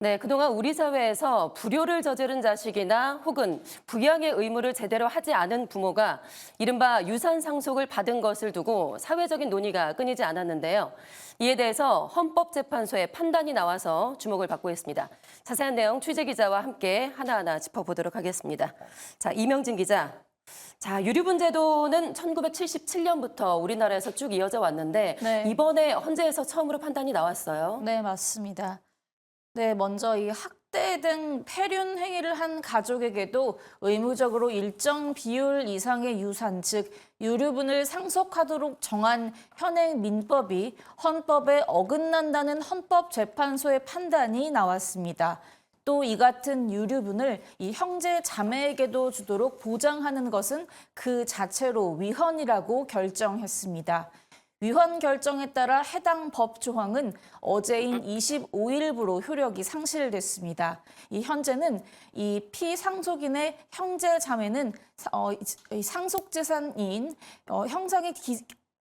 네, 그동안 우리 사회에서 불효를 저지른 자식이나 혹은 부양의 의무를 제대로 하지 않은 부모가 이른바 유산 상속을 받은 것을 두고 사회적인 논의가 끊이지 않았는데요. 이에 대해서 헌법재판소의 판단이 나와서 주목을 받고 있습니다. 자세한 내용 취재 기자와 함께 하나하나 짚어보도록 하겠습니다. 자, 이명진 기자. 자, 유류분 제도는 1977년부터 우리나라에서 쭉 이어져 왔는데 네. 이번에 헌재에서 처음으로 판단이 나왔어요. 네, 맞습니다. 네, 먼저 이 학대 등 폐륜 행위를 한 가족에게도 의무적으로 일정 비율 이상의 유산, 즉 유류분을 상속하도록 정한 현행 민법이 헌법에 어긋난다는 헌법재판소의 판단이 나왔습니다. 또 이 같은 유류분을 이 형제 자매에게도 주도록 보장하는 것은 그 자체로 위헌이라고 결정했습니다. 위헌 결정에 따라 해당 법 조항은 어제인 25일부로 효력이 상실됐습니다. 이 현재는 이 피상속인의 형제 자매는 상속재산인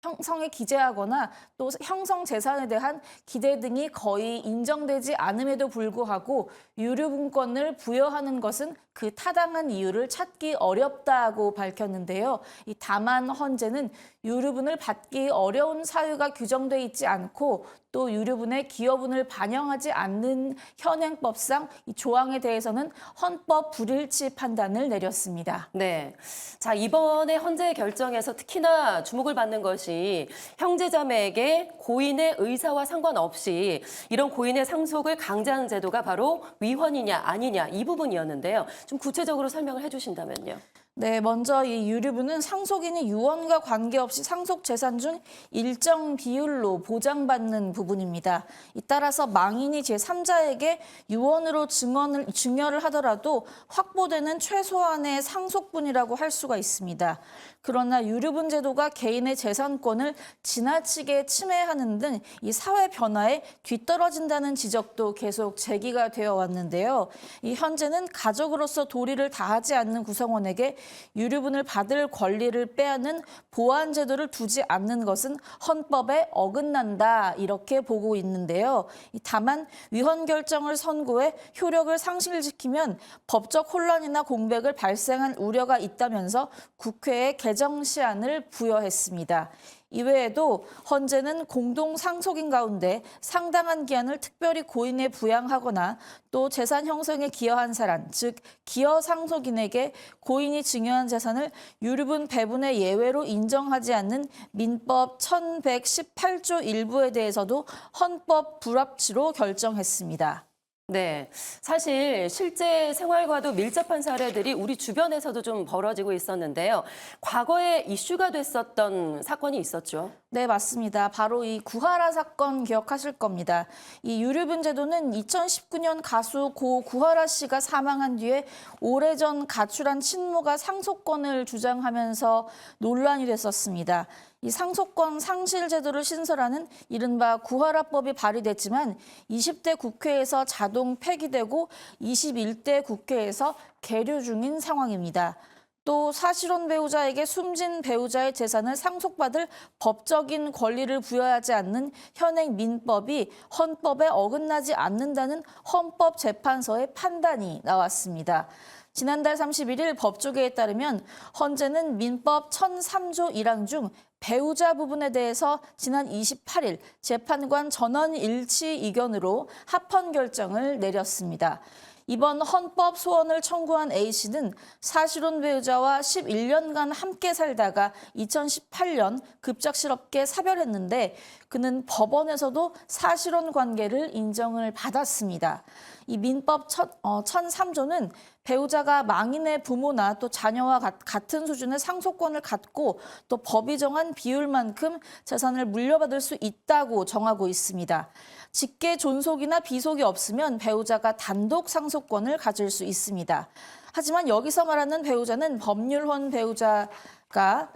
형성에 기재하거나 또 형성 재산에 대한 기대 등이 거의 인정되지 않음에도 불구하고 유류분권을 부여하는 것은 그 타당한 이유를 찾기 어렵다고 밝혔는데요. 다만 헌재는 유류분을 받기 어려운 사유가 규정돼 있지 않고 또 유류분의 기여분을 반영하지 않는 현행법상 이 조항에 대해서는 헌법 불일치 판단을 내렸습니다. 네. 자, 이번에 헌재 결정에서 특히나 주목을 받는 것이 형제자매에게 고인의 의사와 상관없이 이런 고인의 상속을 강제하는 제도가 바로 위헌이냐 아니냐 이 부분이었는데요. 좀 구체적으로 설명을 해주신다면요. 네, 먼저 이 유류분은 상속인이 유언과 관계없이 상속 재산 중 일정 비율로 보장받는 부분입니다. 따라서 망인이 제3자에게 유언으로 증여를 하더라도 확보되는 최소한의 상속분이라고 할 수가 있습니다. 그러나 유류분 제도가 개인의 재산권을 지나치게 침해하는 등 이 사회 변화에 뒤떨어진다는 지적도 계속 제기가 되어 왔는데요. 이 현재는 가족으로서 도리를 다하지 않는 구성원에게 유류분을 받을 권리를 빼앗는 보완 제도를 두지 않는 것은 헌법에 어긋난다 이렇게 보고 있는데요. 다만 위헌 결정을 선고해 효력을 상실시키면 법적 혼란이나 공백을 발생할 우려가 있다면서 국회에 개정 시한을 부여했습니다. 이외에도 헌재는 공동 상속인 가운데 상당한 기한을 특별히 고인에 부양하거나 또 재산 형성에 기여한 사람, 즉 기여 상속인에게 고인이 증여한 재산을 유류분 배분의 예외로 인정하지 않는 민법 1118조 일부에 대해서도 헌법 불합치로 결정했습니다. 네, 사실 실제 생활과도 밀접한 사례들이 우리 주변에서도 좀 벌어지고 있었는데요. 과거에 이슈가 됐었던 사건이 있었죠. 네, 맞습니다. 바로 이 구하라 사건 기억하실 겁니다. 이 유류분 제도는 2019년 가수 고 구하라 씨가 사망한 뒤에 오래전 가출한 친모가 상속권을 주장하면서 논란이 됐었습니다. 이 상속권 상실 제도를 신설하는 이른바 구하라법이 발의됐지만 20대 국회에서 자동 폐기되고 21대 국회에서 계류 중인 상황입니다. 또 사실혼 배우자에게 숨진 배우자의 재산을 상속받을 법적인 권리를 부여하지 않는 현행 민법이 헌법에 어긋나지 않는다는 헌법재판소의 판단이 나왔습니다. 지난달 31일 법조계에 따르면 헌재는 민법 1003조 1항 중 배우자 부분에 대해서 지난 28일 재판관 전원 일치 의견으로 합헌 결정을 내렸습니다. 이번 헌법 소원을 청구한 A씨는 사실혼 배우자와 11년간 함께 살다가 2018년 급작스럽게 사별했는데 그는 법원에서도 사실혼 관계를 인정을 받았습니다. 이 민법 1003조는 배우자가 망인의 부모나 또 자녀와 같은 수준의 상속권을 갖고 또 법이 정한 비율만큼 재산을 물려받을 수 있다고 정하고 있습니다. 직계 존속이나 비속이 없으면 배우자가 단독 상속권을 가질 수 있습니다. 하지만 여기서 말하는 배우자는 법률혼 배우자가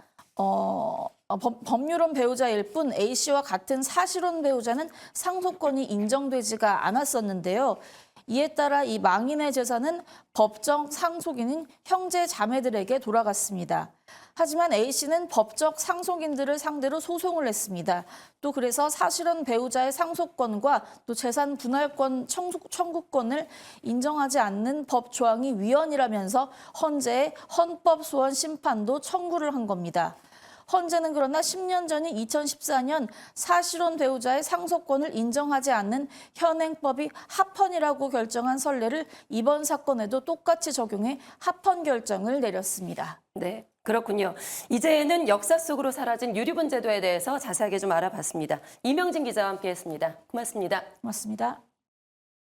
법률혼 배우자일 뿐 A씨와 같은 사실혼 배우자는 상속권이 인정되지가 않았었는데요. 이에 따라 이 망인의 재산은 법정 상속인인 형제 자매들에게 돌아갔습니다. 하지만 A씨는 법적 상속인들을 상대로 소송을 했습니다. 또 그래서 사실혼 배우자의 상속권과 또 재산 분할권 청구권을 인정하지 않는 법 조항이 위헌이라면서 헌재에 헌법소원 심판도 청구를 한 겁니다. 헌재는 그러나 10년 전인 2014년 사실혼 배우자의 상속권을 인정하지 않는 현행법이 합헌이라고 결정한 선례를 이번 사건에도 똑같이 적용해 합헌 결정을 내렸습니다. 네, 그렇군요. 이제는 역사 속으로 사라진 유류분 제도에 대해서 자세하게 좀 알아봤습니다. 이명진 기자와 함께했습니다. 고맙습니다. 고맙습니다.